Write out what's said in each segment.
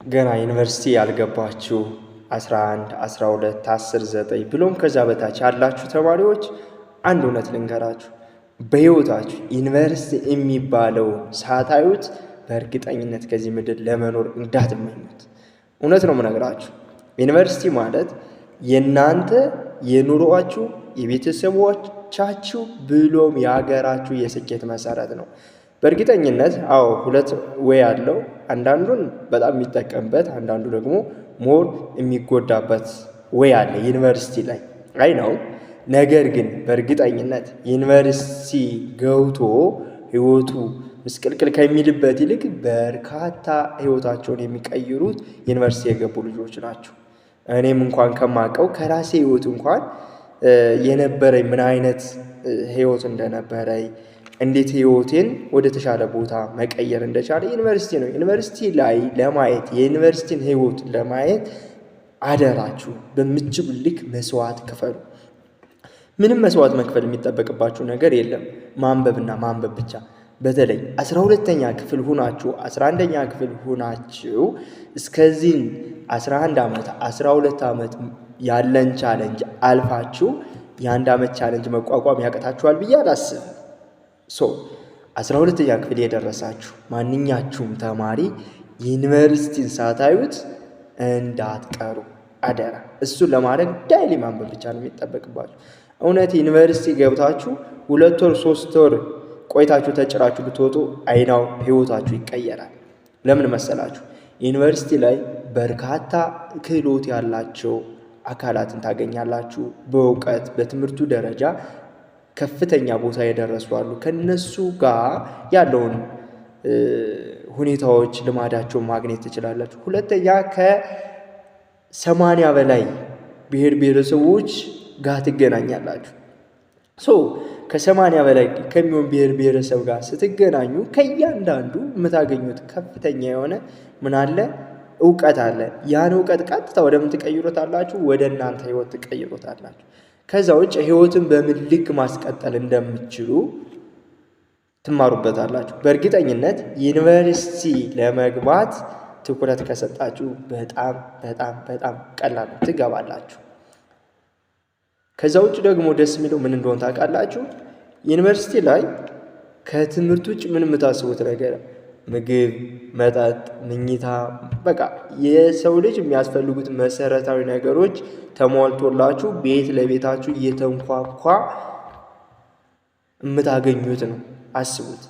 ገና ዩኒቨርሲቲ ያልገባችሁ 11 12 10 9 ብሎም ከዛ በታች ያላችሁ ተማሪዎች አንድ እውነት ልንገራችሁ። በህይወታችሁ ዩኒቨርሲቲ የሚባለው ሳታዩት በእርግጠኝነት ከዚህ ምድር ለመኖር እንዳትመኙት። እውነት ነው የምነግራችሁ። ዩኒቨርሲቲ ማለት የናንተ የኑሮአችሁ የቤተሰቦቻችሁ ብሎም የሀገራችሁ የስኬት መሰረት ነው። በእርግጠኝነት ሁለት ወይ አለው። አንዳንዱን በጣም የሚጠቀምበት፣ አንዳንዱ ደግሞ ሞር የሚጎዳበት ወይ አለ ዩኒቨርሲቲ ላይ አይ ነው። ነገር ግን በእርግጠኝነት ዩኒቨርሲቲ ገብቶ ህይወቱ ምስቅልቅል ከሚልበት ይልቅ በርካታ ህይወታቸውን የሚቀይሩት ዩኒቨርሲቲ የገቡ ልጆች ናቸው። እኔም እንኳን ከማውቀው ከራሴ ህይወት እንኳን የነበረኝ ምን አይነት ህይወት እንደነበረኝ እንዴት ህይወቴን ወደ ተሻለ ቦታ መቀየር እንደቻለ ዩኒቨርሲቲ ነው። ዩኒቨርሲቲ ላይ ለማየት የዩኒቨርሲቲን ህይወት ለማየት አደራችሁ በምትችሉ ልክ መስዋዕት ክፈሉ። ምንም መስዋዕት መክፈል የሚጠበቅባችሁ ነገር የለም። ማንበብና ማንበብ ብቻ። በተለይ 12ኛ ክፍል ሆናችሁ 11ኛ ክፍል ሆናችሁ እስከዚህ 11 ዓመት 12 ዓመት ያለን ቻሌንጅ አልፋችሁ የአንድ ዓመት ቻሌንጅ መቋቋም ያቀታችኋል ብዬ አላስብም። 12ኛ ክፍል የደረሳችሁ ማንኛችሁም ተማሪ ዩኒቨርሲቲን ሳታዩት እንዳትቀሩ አደራ። እሱን ለማድረግ ዳይሊ ማንበብ ብቻ ነው የሚጠበቅባችሁ። እውነት ዩኒቨርሲቲ ገብታችሁ 2 ወር 3 ወር ቆይታችሁ ተጭራችሁ ብትወጡ አይናው ህይወታችሁ ይቀየራል። ለምን መሰላችሁ? ዩኒቨርሲቲ ላይ በርካታ ክህሎት ያላቸው አካላትን ታገኛላችሁ። በእውቀት በትምህርቱ ደረጃ ከፍተኛ ቦታ የደረሱ አሉ። ከነሱ ጋር ያለውን ሁኔታዎች ልማዳቸውን ማግኘት ትችላላችሁ። ሁለተኛ ከ80 በላይ ብሔር ብሔረሰቦች ጋር ትገናኛላችሁ። ከ80 በላይ ከሚሆን ብሔር ብሔረሰብ ጋር ስትገናኙ ከእያንዳንዱ የምታገኙት ከፍተኛ የሆነ ምን አለ? እውቀት አለ። ያን እውቀት ቀጥታ ወደ ምን ትቀይሩታላችሁ? ወደ እናንተ ህይወት ትቀይሩታላችሁ። ከዛ ውጭ ህይወትን በምን ልክ ማስቀጠል እንደምትችሉ ትማሩበታላችሁ። በእርግጠኝነት ዩኒቨርሲቲ ለመግባት ትኩረት ከሰጣችሁ በጣም በጣም በጣም ቀላል ትገባላችሁ። ከዛ ውጭ ደግሞ ደስ የሚለው ምን እንደሆነ ታውቃላችሁ? ዩኒቨርሲቲ ላይ ከትምህርት ውጭ ምን የምታስቡት ነገር ምግብ፣ መጠጥ፣ መኝታ በቃ የሰው ልጅ የሚያስፈልጉት መሰረታዊ ነገሮች ተሟልቶላችሁ ቤት ለቤታችሁ እየተንኳኳ የምታገኙት ነው። አስቡት።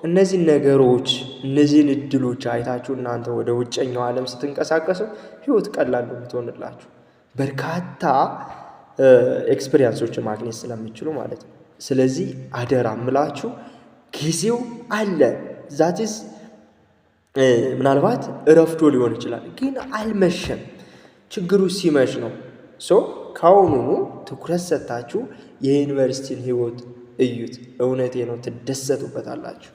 እነዚህን ነገሮች እነዚህን እድሎች አይታችሁ እናንተ ወደ ውጨኛው ዓለም ስትንቀሳቀሱ ህይወት ቀላል ነው የምትሆንላችሁ። በርካታ ኤክስፒሪየንሶችን ማግኘት ስለምችሉ ማለት ነው። ስለዚህ አደራ ምላችሁ ጊዜው አለ። ዛትስ ምናልባት እረፍቶ ሊሆን ይችላል፣ ግን አልመሸም። ችግሩ ሲመሽ ነው። ከአሁኑኑ ትኩረት ሰጥታችሁ የዩኒቨርሲቲን ህይወት እዩት። እውነቴ ነው፣ ትደሰቱበታላችሁ።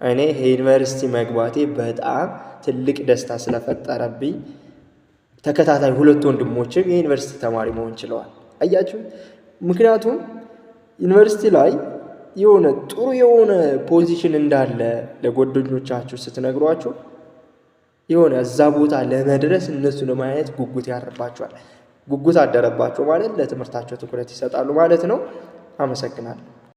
እኔ የዩኒቨርሲቲ መግባቴ በጣም ትልቅ ደስታ ስለፈጠረብኝ ተከታታይ 2 ወንድሞችም የዩኒቨርሲቲ ተማሪ መሆን ችለዋል። አያችሁ? ምክንያቱም ዩኒቨርሲቲ ላይ የሆነ ጥሩ የሆነ ፖዚሽን እንዳለ ለጓደኞቻችሁ ስትነግሯችሁ የሆነ እዛ ቦታ ለመድረስ እነሱ ለማየት ጉጉት ያደርባቸዋል። ጉጉት አደረባቸው ማለት ለትምህርታቸው ትኩረት ይሰጣሉ ማለት ነው። አመሰግናለሁ።